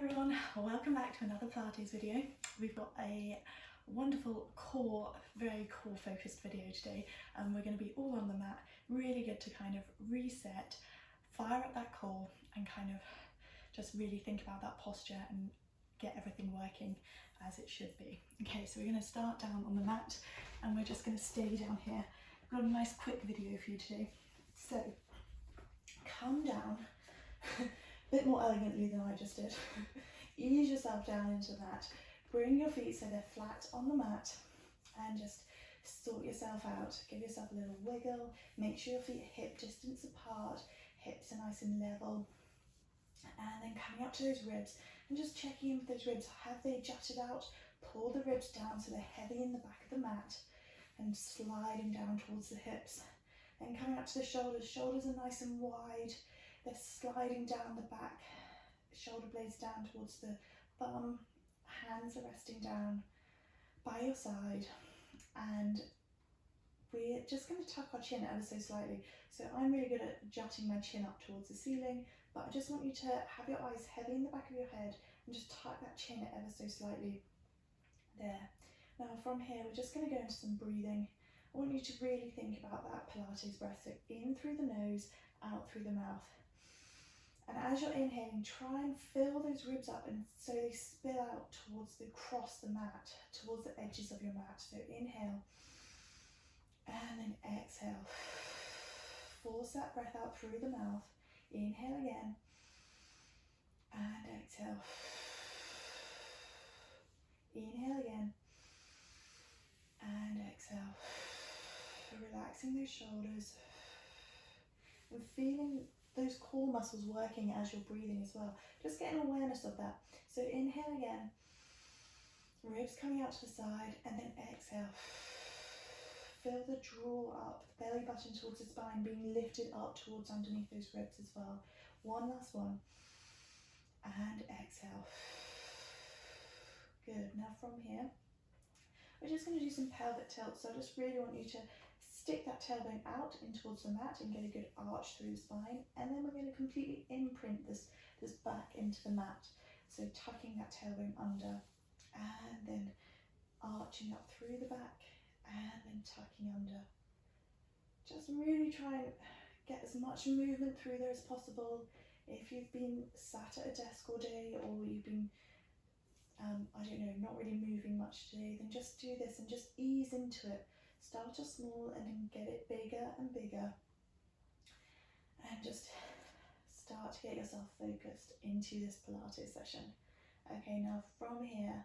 everyone, welcome back to another Pilates video. We've got a wonderful core, very core focused video today, and we're going to be all on the mat. Really good to kind of reset, fire up that core and kind of just really think about that posture and get everything working as it should be. Okay, so we're going to start down on the mat and we're just going to stay down here. I've got a nice quick video for you today. So come down a bit more elegantly than I just did. Ease yourself down into that. Bring your feet so they're flat on the mat and just sort yourself out. Give yourself a little wiggle. Make sure your feet are hip distance apart. Hips are nice and level. And then coming up to those ribs and just checking in with those ribs. Have they jutted out? Pull the ribs down so they're heavy in the back of the mat and sliding down towards the hips. Then coming up to the shoulders. Shoulders are nice and wide. They're sliding down the back, shoulder blades down towards the bum, hands are resting down by your side, and we're just going to tuck our chin ever so slightly. So I'm really good at jutting my chin up towards the ceiling, but I just want you to have your eyes heavy in the back of your head and just tuck that chin ever so slightly there. Now from here we're just going to go into some breathing. I want you to really think about that Pilates breath, so in through the nose, out through the mouth. And as you're inhaling, try and fill those ribs up and so they spill out across the mat, towards the edges of your mat. So inhale and then exhale. Force that breath out through the mouth. Inhale again and exhale. Inhale again and exhale. Relaxing those shoulders and feeling those core muscles working as you're breathing as well. Just getting awareness of that. So inhale again, ribs coming out to the side, and then exhale. Feel the draw up, belly button towards the spine being lifted up towards underneath those ribs as well. One last one, and exhale. Good. Now from here, we're just going to do some pelvic tilt. So I just really want you to stick that tailbone out in towards the mat and get a good arch through the spine, and then we're going to completely imprint this back into the mat. So tucking that tailbone under and then arching up through the back and then tucking under. Just really try and get as much movement through there as possible. If you've been sat at a desk all day or you've been I don't know, not really moving much today, then just do this and just ease into it. Start off small and then get it bigger and bigger, and just start to get yourself focused into this Pilates session. Okay, now from here,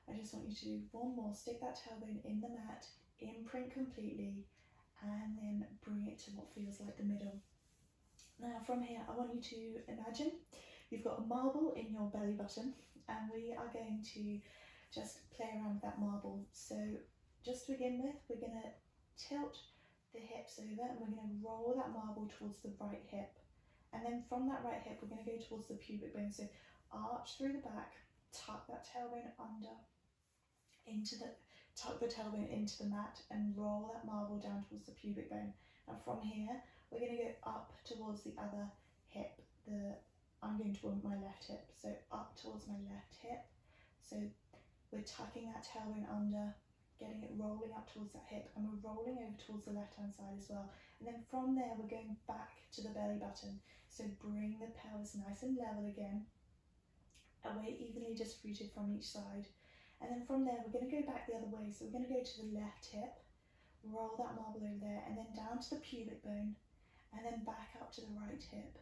I just want you to do one more. Stick that tailbone in the mat, imprint completely, and then bring it to what feels like the middle. Now from here, I want you to imagine you've got a marble in your belly button, and we are going to just play around with that marble. So just to begin with, we're going to tilt the hips over and we're going to roll that marble towards the right hip. And then from that right hip, we're going to go towards the pubic bone. So arch through the back, tuck that tailbone under, tuck the tailbone into the mat and roll that marble down towards the pubic bone. And from here, we're going to go up towards the other hip. I'm going toward my left hip. So up towards my left hip. So we're tucking that tailbone under, getting it rolling up towards that hip, and we're rolling over towards the left hand side as well. And then from there we're going back to the belly button. So bring the pelvis nice and level again, away evenly distributed from each side. And then from there we're going to go back the other way. So we're going to go to the left hip, roll that marble over there, and then down to the pubic bone, and then back up to the right hip,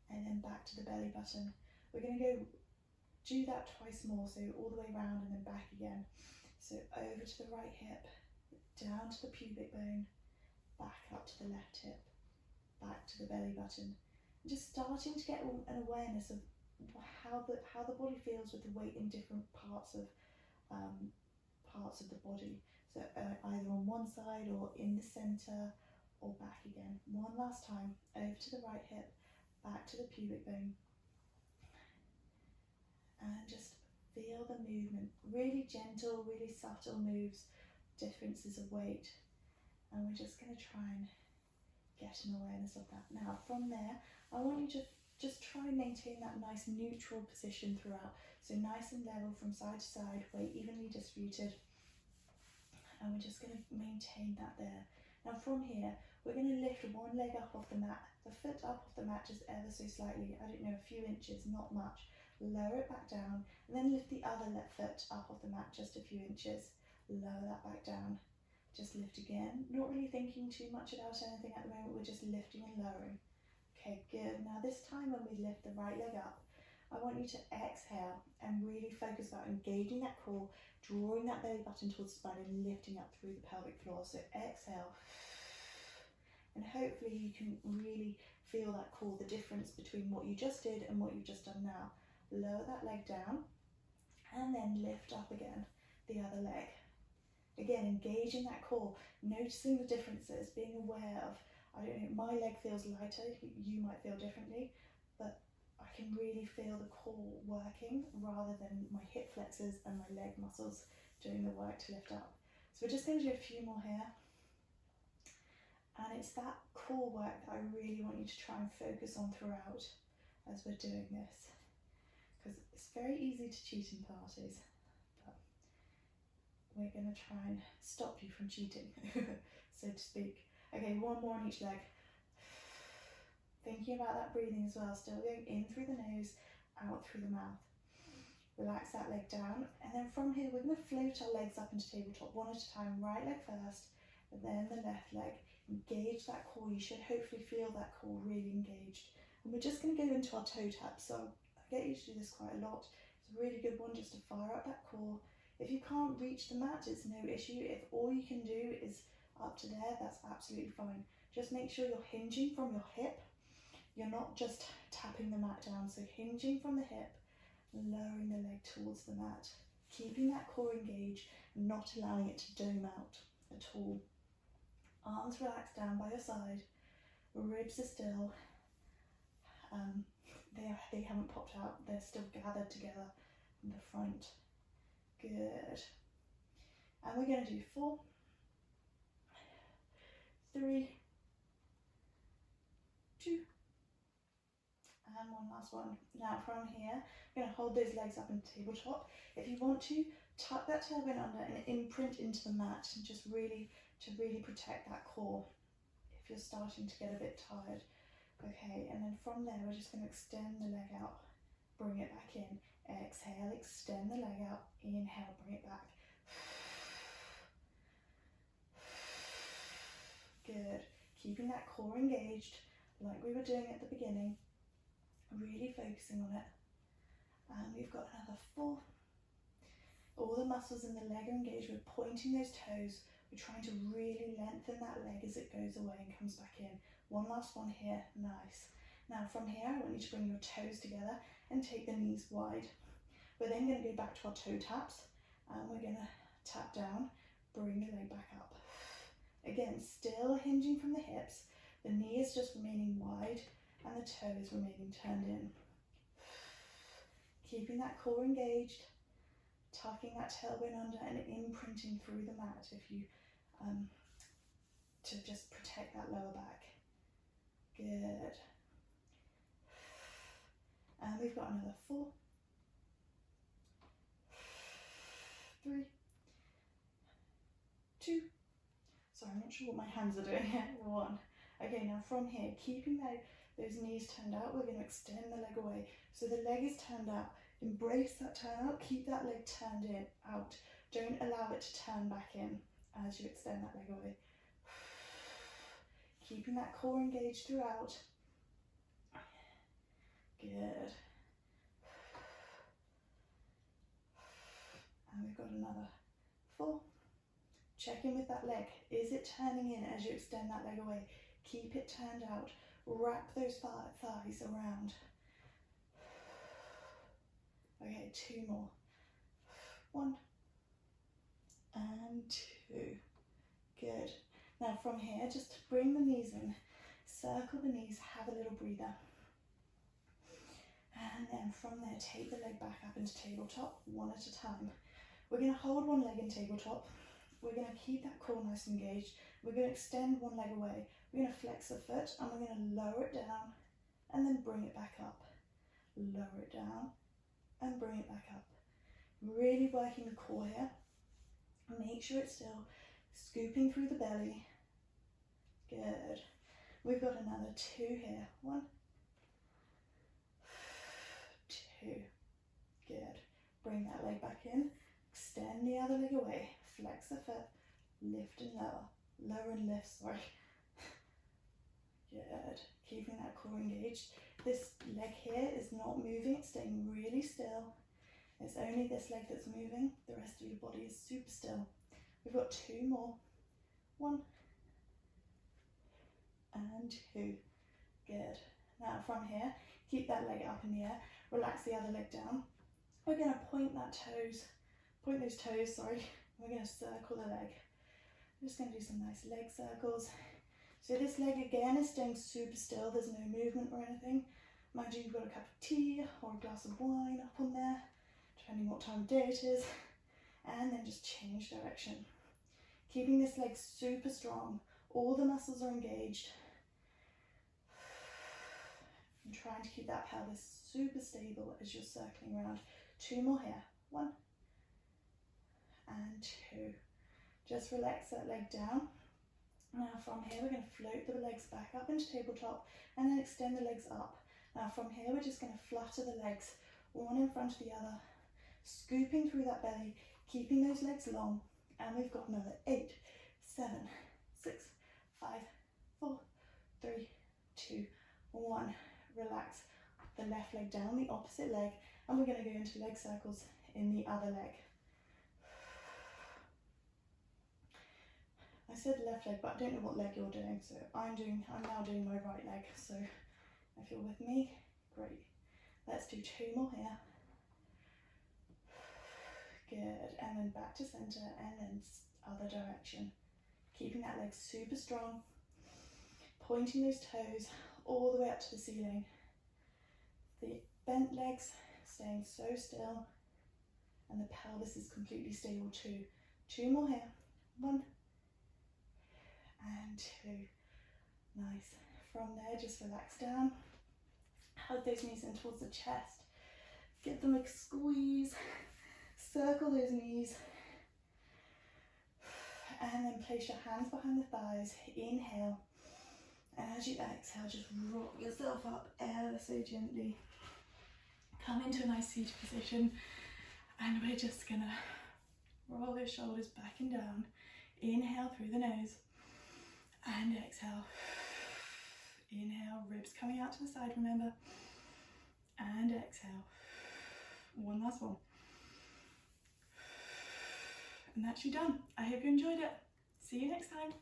and then back to the belly button. We're going to go do that twice more, so all the way around and then back again. So over to the right hip, down to the pubic bone, back up to the left hip, back to the belly button. And just starting to get an awareness of how the body feels with the weight in different parts of the body. So either on one side or in the centre or back again. One last time, over to the right hip, back to the pubic bone, and just feel the movement. Really gentle, really subtle moves, differences of weight, and we're just going to try and get an awareness of that. Now from there, I want you to just try and maintain that nice neutral position throughout. So nice and level from side to side, weight evenly distributed. And we're just going to maintain that there. Now from here, we're going to lift one leg up off the mat, the foot up off the mat just ever so slightly, I don't know, a few inches, not much. Lower it back down, and then lift the other left foot up off the mat just a few inches. Lower that back down. Just lift again. Not really thinking too much about anything at the moment, we're just lifting and lowering. Okay, good. Now this time when we lift the right leg up, I want you to exhale and really focus about engaging that core, drawing that belly button towards the spine and lifting up through the pelvic floor. So exhale, and hopefully you can really feel that core, the difference between what you just did and what you've just done now. Lower that leg down and then lift up again, the other leg. Again, engaging that core, noticing the differences, being aware of, I don't know, my leg feels lighter, you might feel differently, but I can really feel the core working rather than my hip flexors and my leg muscles doing the work to lift up. So we're just going to do a few more here. And it's that core work that I really want you to try and focus on throughout as we're doing this. Because it's very easy to cheat in Pilates, but we're going to try and stop you from cheating, so to speak. Okay, one more on each leg. Thinking about that breathing as well, still going in through the nose, out through the mouth. Relax that leg down, and then from here we're going to float our legs up into tabletop, one at a time. Right leg first, and then the left leg. Engage that core, you should hopefully feel that core really engaged. And we're just going to go into our toe taps, so I get you to do this quite a lot. It's a really good one just to fire up that core. If you can't reach the mat, it's no issue. If all you can do is up to there, that's absolutely fine. Just make sure you're hinging from your hip. You're not just tapping the mat down, so hinging from the hip, lowering the leg towards the mat, keeping that core engaged, and not allowing it to dome out at all. Arms relaxed down by your side, ribs are still, they haven't popped out, they're still gathered together in the front. Good. And we're going to do 4, 3, 2, and one last one. Now from here, we're going to hold those legs up in tabletop. If you want to, tuck that tailbone under and imprint into the mat, and just really protect that core if you're starting to get a bit tired. Okay, and then from there we're just going to extend the leg out, bring it back in. Exhale, extend the leg out. Inhale, bring it back. Good. Keeping that core engaged like we were doing at the beginning. Really focusing on it. And we've got another 4. All the muscles in the leg are engaged. We're pointing those toes. We're trying to really lengthen that leg as it goes away and comes back in. One last one here. Nice. Now from here, I want you to bring your toes together and take the knees wide. We're then going to go back to our toe taps, and we're going to tap down, bring the leg back up. Again, still hinging from the hips. The knee is just remaining wide and the toe is remaining turned in. Keeping that core engaged, tucking that tailbone under and imprinting through the mat if you to just protect that lower back. Good. And we've got another 4, 3, 2. Sorry, I'm not sure what my hands are doing here. 1. Okay, now from here, keeping those knees turned out, we're going to extend the leg away. So the leg is turned out. Embrace that turn out. Keep that leg turned in, out. Don't allow it to turn back in as you extend that leg away. Keeping that core engaged throughout. Good. And we've got another 4. Check in with that leg. Is it turning in as you extend that leg away? Keep it turned out. Wrap those thighs around. Okay, 2 more. 1 and 2. Good. Now from here, just bring the knees in. Circle the knees, have a little breather. And then from there, take the leg back up into tabletop, one at a time. We're going to hold one leg in tabletop. We're going to keep that core nice and engaged. We're going to extend one leg away. We're going to flex the foot and we're going to lower it down and then bring it back up. Lower it down and bring it back up. Really working the core here. Make sure it's still, scooping through the belly. Good. We've got another 2 here. 1, 2. Good. Bring that leg back in. Extend the other leg away. Flex the foot. Lift and lower. Lower and lift, sorry. Good. Keeping that core engaged. This leg here is not moving. It's staying really still. It's only this leg that's moving. The rest of your body is super still. We've got 2 more. 1 and 2. Good. Now from here, keep that leg up in the air. Relax the other leg down. We're going to point those toes, sorry. We're going to circle the leg. I'm just going to do some nice leg circles. So this leg again is staying super still. There's no movement or anything. Imagine you've got a cup of tea or a glass of wine up on there, depending what time of day it is. And then just change direction. Keeping this leg super strong. All the muscles are engaged. And trying to keep that pelvis super stable as you're circling around. 2 more here. 1 and 2. Just relax that leg down. Now from here we're going to float the legs back up into tabletop and then extend the legs up. Now from here we're just going to flutter the legs, one in front of the other, scooping through that belly, keeping those legs long. And we've got another 8, 7, 6, 5, 4, 3, 2, 1. Relax the left leg down, the opposite leg, and we're going to go into leg circles in the other leg. I said left leg, but I don't know what leg you're doing, so I'm now doing my right leg, so if you're with me, great. Let's do 2 more here. Good, and then back to center, and then other direction. Keeping that leg super strong, pointing those toes all the way up to the ceiling. The bent legs staying so still, and the pelvis is completely stable too. 2 more here. 1 and 2. Nice. From there, just relax down. Hug those knees in towards the chest. Give them a squeeze. Circle those knees. And then place your hands behind the thighs. Inhale. And as you exhale, just rock yourself up ever so gently. Come into a nice seated position. And we're just going to roll those shoulders back and down. Inhale through the nose. And exhale. Inhale, ribs coming out to the side, remember. And exhale. One last one. And that's you done. I hope you enjoyed it. See you next time.